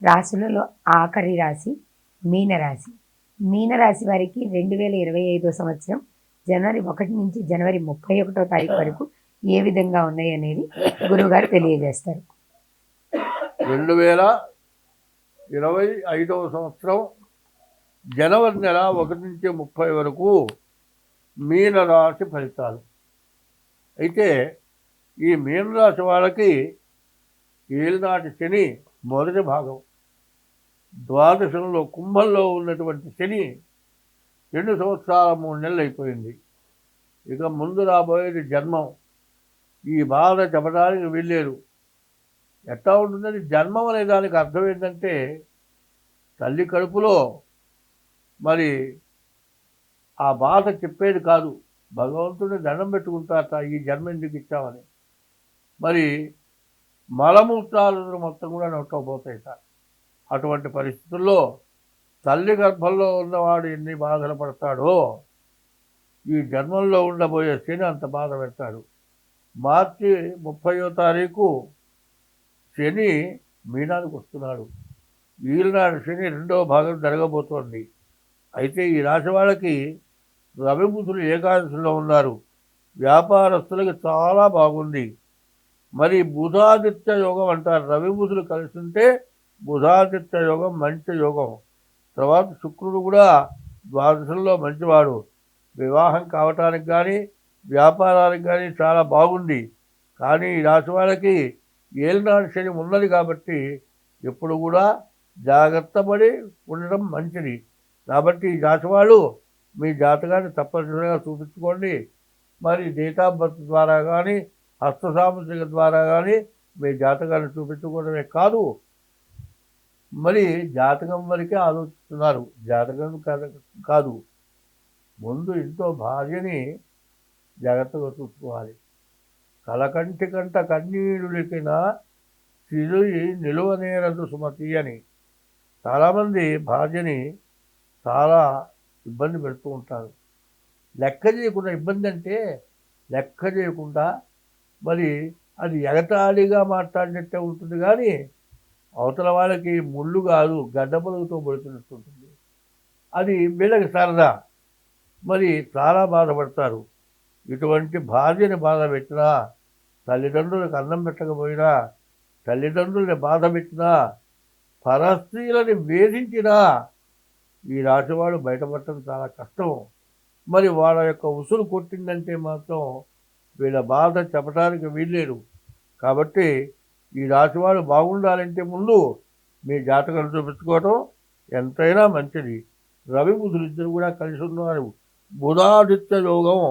రాశులలో ఆఖరి రాశి మీనరాశి. మీనరాశి వారికి 2025 సంవత్సరం జనవరి 1 నుంచి జనవరి 31 తారీఖు వరకు ఏ విధంగా ఉన్నాయి అనేది గురువుగారు తెలియజేస్తారు. 2025 సంవత్సరం జనవరి నెల 1 నుంచి 30 వరకు మీనరాశి ఫలితాలు. అయితే ఈ మీనరాశి వాళ్ళకి ఏలినాటి శని మొదటి భాగం, ద్వాదశంలో కుంభంలో ఉన్నటువంటి శని 2 సంవత్సరాల 3 నెలలు అయిపోయింది. ఇక ముందు రాబోయేది జన్మం. ఈ బాధ చెప్పడానికి వీల్లేదు. ఎట్లా ఉంటుందని జన్మం అనే దానికి అర్థం ఏంటంటే తల్లి కడుపులో మరి ఆ బాధ చెప్పేది కాదు. భగవంతుడిని దండం పెట్టుకుంటారట ఈ జన్మ ఎందుకు ఇచ్చామని. మరి మలమూత్రాలు మొత్తం కూడా నొట్టకపోతాయి సార్. అటువంటి పరిస్థితుల్లో తల్లి గర్భంలో ఉన్నవాడు ఎన్ని బాధలు పడతాడో ఈ జన్మంలో ఉండబోయే శని అంత బాధ పెడతాడు. మార్చి 30వ తారీఖు శని మీనానికి వస్తున్నాడు. ఈనాడు శని 2వ భాగం జరగబోతోంది. అయితే ఈ రాశి వాళ్ళకి రవి బుధులు ఏకాదశిలో ఉన్నారు. వ్యాపారస్తులకి చాలా బాగుంది. మరి బుధాదిత్య యోగం అంటారు. రవి బుధులు కలిసి ఉంటే బుధాదిత్య యోగం మంచి యోగం. తర్వాత శుక్రుడు కూడా ద్వాదశంలో మంచివాడు. వివాహం కావటానికి కానీ వ్యాపారానికి కానీ చాలా బాగుంది. కానీ ఈ రాశి వాళ్ళకి ఏలినాడు శని ఉన్నది కాబట్టి ఎప్పుడు కూడా జాగ్రత్త పడి ఉండడం మంచిది. కాబట్టి ఈ రాశి వాళ్ళు మీ జాతకాన్ని తప్పనిసరిగా చూపించుకోండి. మరి డేట్ ఆఫ్ బర్త్ ద్వారా కానీ హస్త సాముద్రిక ద్వారా కానీ మీ జాతకాన్ని చూపించుకోవడమే కాదు, మరి జాతకం వరకే ఆలోచిస్తున్నారు. జాతకం కాదు, ముందు ఇంట్లో భార్యని జాగ్రత్తగా చూసుకోవాలి. కలకంటి కంట కన్నీరుడికిన సిరుయి నిలువనేరదు సుమతి అని చాలామంది భార్యని చాలా ఇబ్బంది పెడుతూ ఉంటారు. లెక్క చేయకుండా, ఇబ్బంది అంటే లెక్క చేయకుండా, మరి అది ఎగతాళిగా మాట్లాడినట్టే ఉంటుంది. కానీ అవతల వాళ్ళకి ముళ్ళు కాదు గడ్డ పొలుగుతో పడుతున్నట్టు ఉంటుంది. అది వీళ్ళకి సరదా. మరి చాలా బాధపడతారు. ఇటువంటి భార్యని బాధ పెట్టినా, తల్లిదండ్రులకు అన్నం పెట్టకపోయినా, తల్లిదండ్రుల్ని బాధ పెట్టినా, పరస్త్రీలని వేధించినా ఈ రాశివాడు బయటపడటం చాలా కష్టం. మరి వాళ్ళ యొక్క ఉసురు కొట్టిందంటే మాత్రం వీళ్ళ బాధ చెప్పడానికి వీల్లేదు. కాబట్టి ఈ రాశివాడు బాగుండాలంటే ముందు మీ జాతకం చూపించుకోవటం ఎంతైనా మంచిది. రవి బుధులు ఇద్దరు కూడా కలిసి ఉన్నారు. బుధాదిత్య యోగం.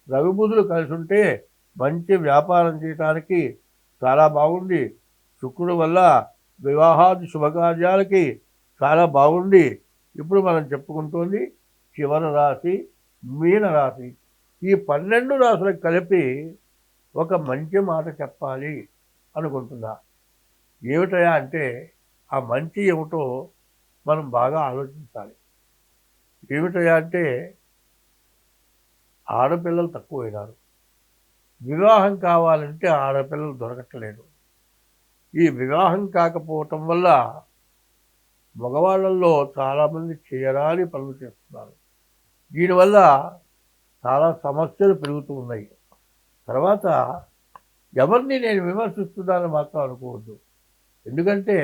రవి బుధులు కలిసి ఉంటే మంచి వ్యాపారం చేయడానికి చాలా బాగుంది. శుక్రుడు వల్ల వివాహాది శుభకార్యాలకి చాలా బాగుంది. ఇప్పుడు మనం చెప్పుకుంటోంది చివరి రాశి మీనరాశి. ఈ 12 రాశులకు కలిపి ఒక మంచి మాట చెప్పాలి అనుకుంటున్నా. ఏమిటయా అంటే ఆ మంచి ఏమిటో మనం బాగా ఆలోచించాలి. ఏమిటయా అంటే ఆడపిల్లలు తక్కువైనారు. వివాహం కావాలంటే ఆడపిల్లలు దొరకట్లేదు. ఈ వివాహం కాకపోవటం వల్ల మగవాళ్ళల్లో చాలామంది చేయరాని పనులు చేస్తున్నారు. దీనివల్ల చాలా సమస్యలు పెరుగుతూ ఉన్నాయి. తర్వాత ఎవరిని నేను విమర్శిస్తున్నానని మాత్రం అనుకోవద్దు. ఎందుకంటే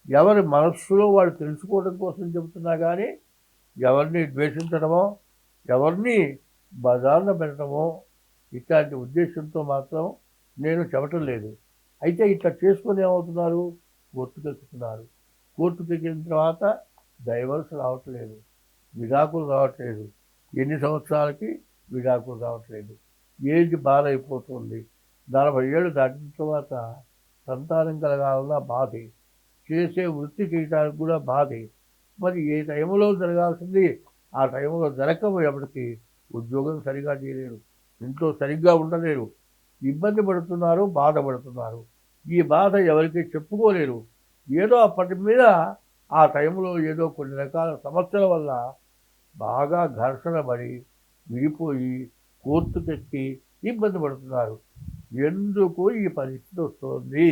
ఎవరి మనస్సులో వాడు తెలుసుకోవడం కోసం చెబుతున్నా కానీ ఎవరిని ద్వేషించడమో, ఎవరిని బజార్న పెట్టడమో ఇట్లాంటి ఉద్దేశంతో మాత్రం నేను చెప్పటం లేదు. అయితే ఇట్లా చేసుకొని ఏమవుతున్నారు, కోర్టుకు ఎక్కుతున్నారు. కోర్టుకు ఎక్కిన తర్వాత డైవర్స్ రావట్లేదు, విడాకులు రావట్లేదు. ఎన్ని సంవత్సరాలకి విడాకులు రావట్లేదు. ఏజ్ బాధ అయిపోతుంది. 40 ఏళ్ళు దాటిన తర్వాత సంతానం కలగాలన్నా బాధే, చేసే వృత్తి చేయడానికి కూడా బాధే. మరి ఏ టైంలో జరగాల్సింది ఆ టైంలో జరగకపోయేప్పటికీ ఉద్యోగం సరిగా చేయలేరు, ఇంట్లో సరిగ్గా ఉండలేరు, ఇబ్బంది పడుతున్నారు, బాధపడుతున్నారు. ఈ బాధ ఎవరికి చెప్పుకోలేరు. ఏదో అప్పటి మీద ఆ టైంలో ఏదో కొన్ని రకాల సమస్యల వల్ల బాగా ఘర్షణ పడి విడిపోయి కోర్టుకెక్కి ఇబ్బంది పడుతున్నారు. ఎందుకు ఈ పరిస్థితి వస్తుంది?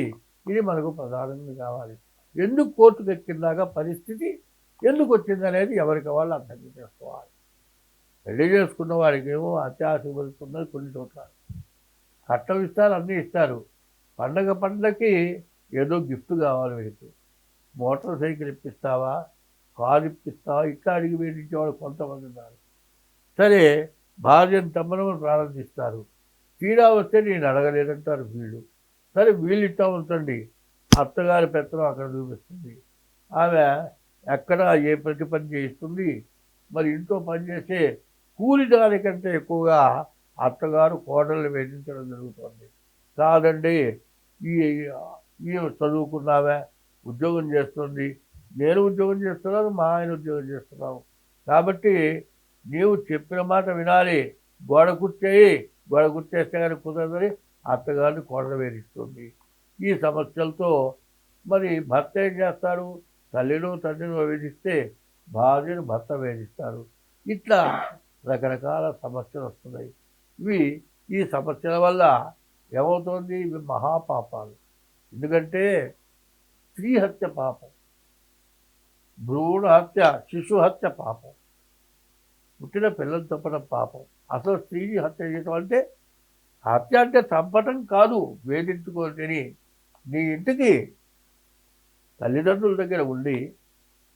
ఇది మనకు ప్రధానంగా కావాలి. ఎందుకు కోర్టుకు ఎక్కిందాక పరిస్థితి ఎందుకు వచ్చిందనేది ఎవరికి వాళ్ళు అర్థం చేసుకోవాలి. పెళ్లి చేసుకున్న వారికి ఏమో అత్యాశ పడుతున్నది కొన్ని చోట్ల, కట్నం ఇస్తారు, అన్నీ ఇస్తారు. పండగకి ఏదో గిఫ్ట్ కావాలి వీరికి, మోటార్ సైకిల్ ఇప్పిస్తావా, కారు ఇప్పిస్తావా, ఇట్లా అడిగి వేయించేవాడు కొంతమంది ఉన్నారు. సరే, భార్యను తమ్మనమని ప్రారంభిస్తారు. తీరా వస్తే నేను అడగలేదంటారు వీళ్ళు. సరే, వీళ్ళు ఇట్టా ఉంచండి, అత్తగారి పెత్తనం అక్కడ చూపిస్తుంది. ఆమె ఎక్కడ ఏ ప్రతి పని చేయిస్తుంది. మరి ఇంట్లో పనిచేసే కూలి దానికంటే ఎక్కువగా అత్తగారు కోడల్ని వేధించడం జరుగుతుంది. కాదండి, ఈ ఈ చదువుకున్నావే, ఉద్యోగం చేస్తుంది, నేను ఉద్యోగం చేస్తున్నాను, మా ఆయన ఉద్యోగం చేస్తున్నాము, కాబట్టి నీవు చెప్పిన మాట వినాలి, గోడ కుర్చేస్తే కానీ కుదరదని అత్తగారిని కోడలు వేధిస్తుంది. ఈ సమస్యలతో మరి భర్త ఏం చేస్తాడు? తల్లిను తండ్రిని వేధిస్తే భార్యను భర్త వేధిస్తాడు. ఇట్లా రకరకాల సమస్యలు వస్తున్నాయి. ఈ సమస్యల వల్ల ఏమవుతుంది? ఇవి మహాపాపాలు. ఎందుకంటే స్త్రీ హత్య పాపం, భ్రూణ హత్య, శిశు హత్య పాపం, పుట్టిన పిల్లలు చంపడం పాపం. అసలు స్త్రీని హత్య చేయటం అంటే, హత్య అంటే చంపటం కాదు, వేధించుకొని నీ ఇంటికి తల్లిదండ్రుల దగ్గర ఉండి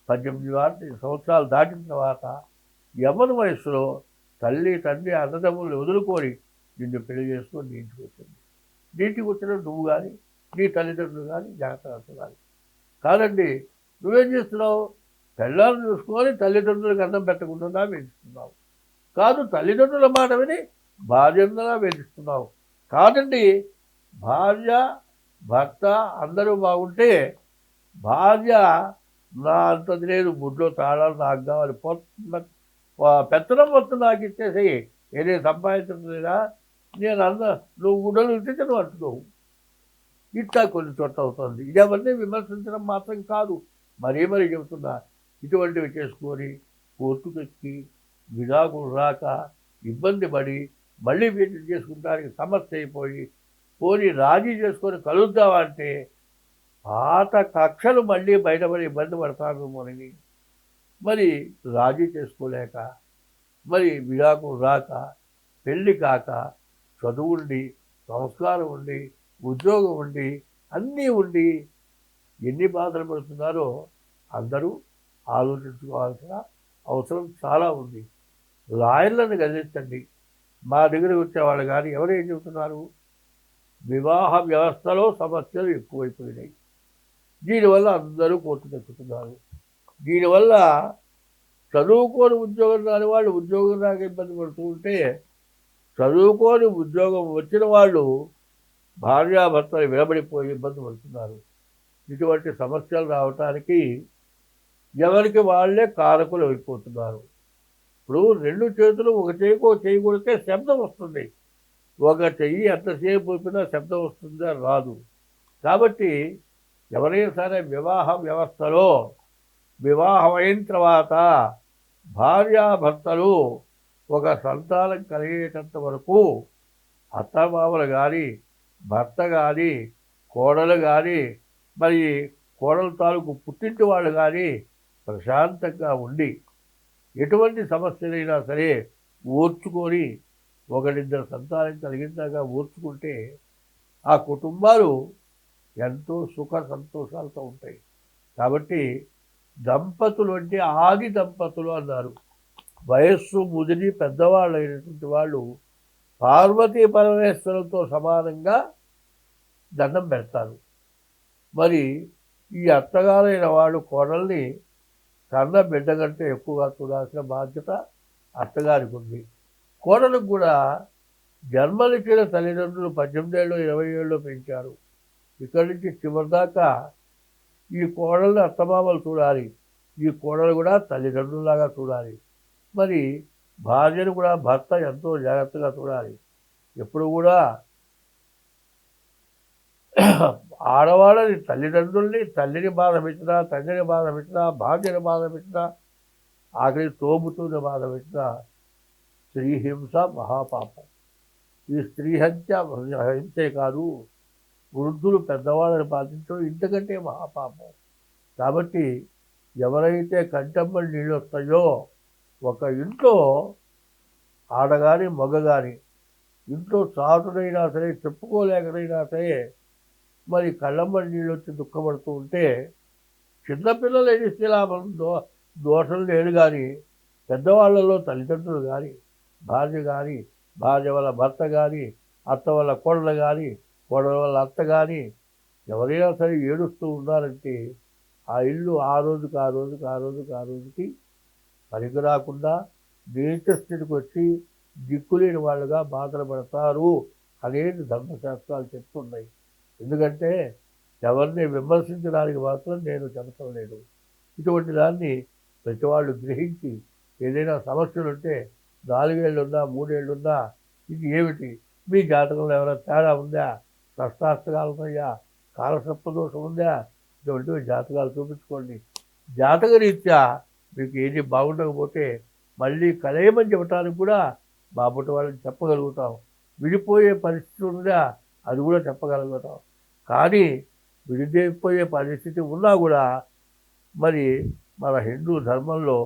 18 సంవత్సరాలు దాటిన తర్వాత యవ్వన వయస్సులో తల్లి తండ్రి అన్నదమ్ముల్ని వదులుకొని నిన్ను పెళ్లి చేసుకొని నీ ఇంటికి వచ్చింది. నీ ఇంటికి వచ్చిన నువ్వు కానీ నీ తల్లిదండ్రులు కానీ జాగ్రత్తగా చూడాలి. కాదండి, నువ్వేం చేస్తున్నావు? పిల్లల్ని చూసుకొని తల్లిదండ్రులకు అన్నం పెట్టకుండా వేధిస్తున్నావు. కాదు, తల్లిదండ్రుల మాట విని భార్యగా వేధిస్తున్నావు. కాదండి, భార్య భర్త అందరూ బాగుంటే భార్య నా అంతది లేదు, గుడ్లో తాళాలు నాకు కావాలి, పెత్తనం మొత్తం నాకు ఇచ్చేసేయి, ఏదైనా సంపాదించడం లేదా, నేను నువ్వు గుడ్డలు ఇస్తే నువ్వు అంటున్నావు. ఇట్లా కొన్ని చోట్ల అవుతుంది. ఇదేవన్నీ విమర్శించడం మాత్రం కాదు, మరీ చెబుతున్నా, ఇటువంటివి చేసుకొని కోర్టుకెక్కి విడాకులు రాక ఇబ్బంది పడి మళ్ళీ వీటిని చేసుకుంటానికి సమస్య అయిపోయి పోనీ రాజీ చేసుకొని కలుద్దామంటే పాత కక్షలు మళ్ళీ బయటపడి ఇబ్బంది పడతామేమోనని మరి రాజీ చేసుకోలేక, మరి విడాకులు రాక, పెళ్ళి కాక, చదువు ఉండి, సంస్కారం ఉండి, ఉద్యోగం ఉండి, అన్నీ ఉండి ఎన్ని బాధలు పడుతున్నారో అందరూ ఆలోచించుకోవాల్సిన అవసరం చాలా ఉంది. లాయర్లను గదిలించండి. మా దగ్గరకు వచ్చేవాళ్ళు కానీ ఎవరేం చెబుతున్నారు? వివాహ వ్యవస్థలో సమస్యలు ఎక్కువైపోయినాయి, దీనివల్ల అందరూ కోర్టుకు ఎక్కుతున్నారు. దీనివల్ల చదువుకోని ఉద్యోగం రాని వాళ్ళు ఉద్యోగం రాక ఇబ్బంది పడుతూ ఉంటే, చదువుకోని ఉద్యోగం వచ్చిన వాళ్ళు భార్యాభర్తలు విడబడిపోయి ఇబ్బంది పడుతున్నారు. ఇటువంటి సమస్యలు రావటానికి ఎవరికి వాళ్ళే కారకులు అయిపోతున్నారు. ఇప్పుడు 2 చేతులు ఒక చేయికో చేయి కొడితే శబ్దం వస్తుంది, ఒక చెయ్యి ఎంతసేపు ఊపినా శబ్దం వస్తుందా? రాదు. కాబట్టి ఎవరైనా సరే వివాహ వ్యవస్థలో వివాహం అయిన తర్వాత భార్యాభర్తలు ఒక సంతానం కలిగేటంత వరకు అత్తమామలు కానీ, భర్త కానీ, కోడలు కానీ, మరి కోడలు తాలూకు పుట్టింటి వాళ్ళు కానీ ప్రశాంతంగా ఉండి ఎటువంటి సమస్యలైనా సరే ఓర్చుకొని 1-2 సంతానం కలిగిందాక ఓర్చుకుంటే ఆ కుటుంబాలు ఎంతో సుఖ సంతోషాలతో ఉంటాయి. కాబట్టి దంపతులు అంటే ఆది దంపతులు అన్నారు. వయస్సు ముదిరి పెద్దవాళ్ళు అయినటువంటి వాళ్ళు పార్వతీ పరమేశ్వరులతో సమానంగా దండం పెడతారు. మరి ఈ అత్తగారైన వాళ్ళు కోడల్ని కన్న బిడ్డ కంటే ఎక్కువగా చూడాల్సిన బాధ్యత అత్తగారికి ఉంది. కోడలకు కూడా జన్మనిచ్చిన తల్లిదండ్రులు 18 ఏళ్ళు 20 ఏళ్ళు పెంచారు. ఇక్కడి నుంచి చివరిదాకా ఈ కోడల్ని అత్తమామలు చూడాలి, ఈ కోడలు కూడా తల్లిదండ్రులాగా చూడాలి. మరి భార్యను కూడా భర్త ఎంతో జాగ్రత్తగా చూడాలి. ఎప్పుడు కూడా ఆడవాళ్ళని తల్లిని బాధ పెట్టినా, తండ్రిని బాధ పెట్టినా, భార్యని బాధ పెట్టినా, ఆఖరి తోబుతుని బాధ పెట్టినా స్త్రీ హింస మహాపాపం. ఈ స్త్రీ హింసే కాదు, వృద్ధులు పెద్దవాళ్ళని బాధించడం ఇంతకంటే మహాపాపం. కాబట్టి ఎవరైతే కంటెంబడి నీళ్ళు వస్తాయో ఒక ఇంట్లో ఆడగాని మగ కానీ ఇంట్లో చాటునైనా సరే చెప్పుకోలేకనైనా సరే మరి కళ్ళమ్మడి నీళ్ళు వచ్చి దుఃఖపడుతూ ఉంటే చిన్నపిల్లలు ఏడిస్తే లాభం దోషం లేదు కానీ పెద్దవాళ్ళలో తల్లిదండ్రులు కానీ భార్య కానీ భార్య వల్ల భర్త కానీ అత్త వల్ల కోడలు కానీ కోడల వల్ల అత్త కానీ ఎవరైనా సరే ఏడుస్తూ ఉన్నారంటే ఆ ఇల్లు ఆ రోజుకి పనికి రాకుండా నీచ స్థితికి వచ్చి దిక్కులేని వాళ్ళుగా బాధలు పడతారు అనేది ధర్మశాస్త్రాలు చెప్తున్నాయి. ఎందుకంటే ఎవరిని విమర్శించడానికి మాత్రం నేను చెప్పటం లేదు. ఇటువంటి దాన్ని ప్రతి వాళ్ళు గ్రహించి ఏదైనా సమస్యలు ఉంటే 4 ఏళ్ళున్నా 3 ఏళ్ళున్నా ఇది ఏమిటి, మీ జాతకంలో ఏమైనా తేడా ఉందా, కష్టాస్తకాలు ఉన్నాయా, కాలసర్ప దోషం ఉందా, ఇటువంటివి జాతకాలు చూపించుకోండి. జాతక రీత్యా మీకు ఏది బాగుండకపోతే మళ్ళీ కలయమని చెప్పడానికి కూడా మా పుట్టి వాళ్ళని చెప్పగలుగుతాం. విడిపోయే పరిస్థితి ఉందా అది కూడా చెప్పగలుగుతాం. కానీ విడిపోయే పరిస్థితి ఉన్నా కూడా మరి మన హిందూ ధర్మంలో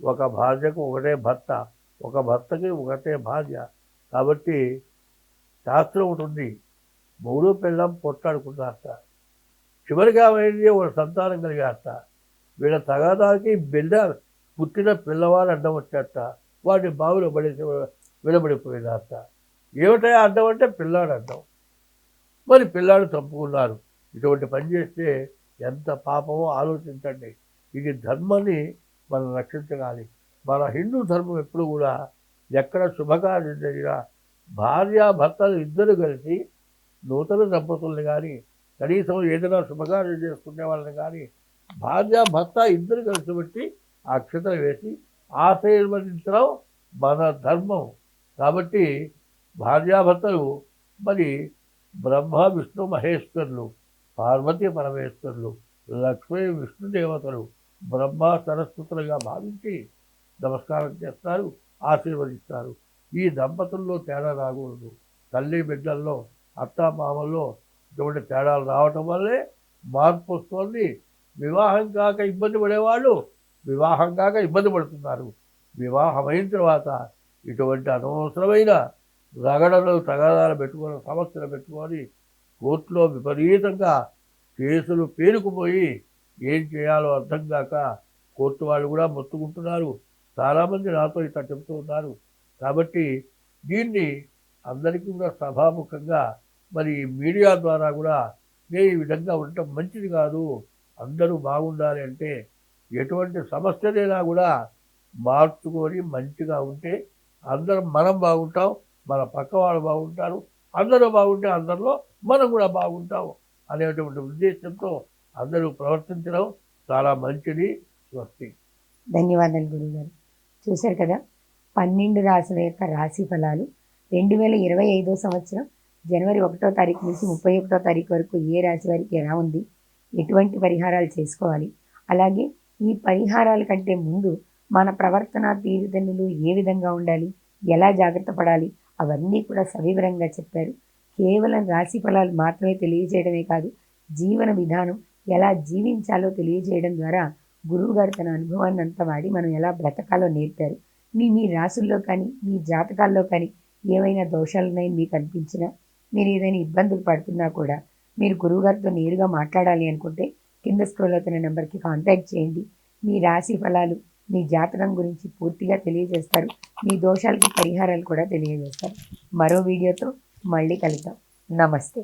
ఒక భార్యకు ఒకటే భర్త, ఒక భర్తకి ఒకటే భార్య. కాబట్టి శాస్త్రం ఒకటి ఉంది, మూడో పిల్లం పొట్టాడుకున్నారట, చివరిగా అయింది ఒక సంతానం కలిగారట. వీళ్ళ తగాదాకి బిడ్డ పుట్టిన పిల్లవాడు అడ్డం వచ్చారట, వాడిని బావిలో విడబడిపోయినారట. ఏమిటా అడ్డం అంటే పిల్లాడు అడ్డం. మరి పిల్లాడు చంపుకున్నారు. ఇటువంటి పని చేస్తే ఎంత పాపమో ఆలోచించండి. ఇది ధర్మాన్ని మనం రక్షించగాలి. మన హిందూ ధర్మం ఎప్పుడు కూడా ఎక్కడ శుభకార్యం జరిగినా భార్యాభర్తలు ఇద్దరు కలిసి నూతన దంపతుల్ని కానీ కనీసం ఏదైనా శుభకార్యం చేసుకునే వాళ్ళని కానీ భార్యాభర్త ఇద్దరు కలిసి పెట్టి అక్షతలు వేసి ఆశీర్వదించడం మన ధర్మం. కాబట్టి భార్యాభర్తలు మరి బ్రహ్మ విష్ణు మహేశ్వరులు, పార్వతీ పరమేశ్వరులు, లక్ష్మీ విష్ణు దేవతలు బ్రహ్మ సరస్వతులుగా భావించి నమస్కారం చేస్తారు, ఆశీర్వదిస్తారు. ఈ దంపతుల్లో తేడా రాకూడదు. తల్లి బిడ్డల్లో అత్తామామల్లో ఇటువంటి తేడాలు రావటం వల్లే మార్పు వస్తుంది. వివాహం కాక ఇబ్బంది పడేవాళ్ళు వివాహం కాక ఇబ్బంది పడుతున్నారు. వివాహం అయిన తర్వాత ఇటువంటి అనవసరమైన రగడలు తగాదాలు పెట్టుకొని సమస్యలు పెట్టుకొని కోర్టులో విపరీతంగా కేసులు పేరుకుపోయి ఏం చేయాలో అర్థం కాక కోర్టు వాళ్ళు కూడా మొత్తుకుంటున్నారు. చాలామంది నాతో ఇట్లా చెబుతూ ఉన్నారు. కాబట్టి దీన్ని అందరికీ కూడా సభాముఖంగా మరి మీడియా ద్వారా కూడా ఈ విధంగా ఉండటం మంచిది కాదు. అందరూ బాగుండాలి అంటే ఎటువంటి సమస్యలైనా కూడా మార్చుకొని మంచిగా ఉంటే అందరం మనం బాగుంటాం, మన పక్క వాళ్ళు బాగుంటారు, అందరూ బాగుంటే అందరిలో మనం కూడా బాగుంటాం అనేటువంటి ఉద్దేశంతో అందరూ ప్రవర్తించడం చాలా మంచిది. స్వస్తి. ధన్యవాదాలు గురుగారు. చూశారు కదా 12 రాశుల యొక్క రాశి ఫలాలు 2025 సంవత్సరం జనవరి 1వ తారీఖు నుంచి 31వ తారీఖు వరకు ఏ రాశి వారికి ఎలా ఉంది, ఎటువంటి పరిహారాలు చేసుకోవాలి, అలాగే ఈ పరిహారాల కంటే ముందు మన ప్రవర్తన తీరుదన్నులు ఏ విధంగా ఉండాలి, ఎలా జాగ్రత్త పడాలి, అవన్నీ కూడా సవివరంగా చెప్పారు. కేవలం రాశి ఫలాలు మాత్రమే తెలియజేయడమే కాదు, జీవన విధానం ఎలా జీవించాలో తెలియజేయడం ద్వారా గురువుగారు తన అనుభవాన్ని అంతా వాడి మనం ఎలా బ్రతకాలో నేర్పారు. మీ రాసుల్లో కానీ మీ జాతకాల్లో కానీ ఏమైనా దోషాలు ఉన్నాయని మీకు అనిపించినా, మీరు ఏదైనా ఇబ్బందులు పడుతున్నా కూడా మీరు గురువుగారితో నేరుగా మాట్లాడాలి అనుకుంటే కింద స్క్రోల్ అవుతున్న నెంబర్కి కాంటాక్ట్ చేయండి. మీ రాశి ఫలాలు, మీ జాతకం గురించి పూర్తిగా తెలియజేస్తారు. మీ దోషాలకి పరిహారాలు కూడా తెలియజేస్తారు. మరో వీడియోతో మళ్ళీ కలుద్దాం. నమస్తే.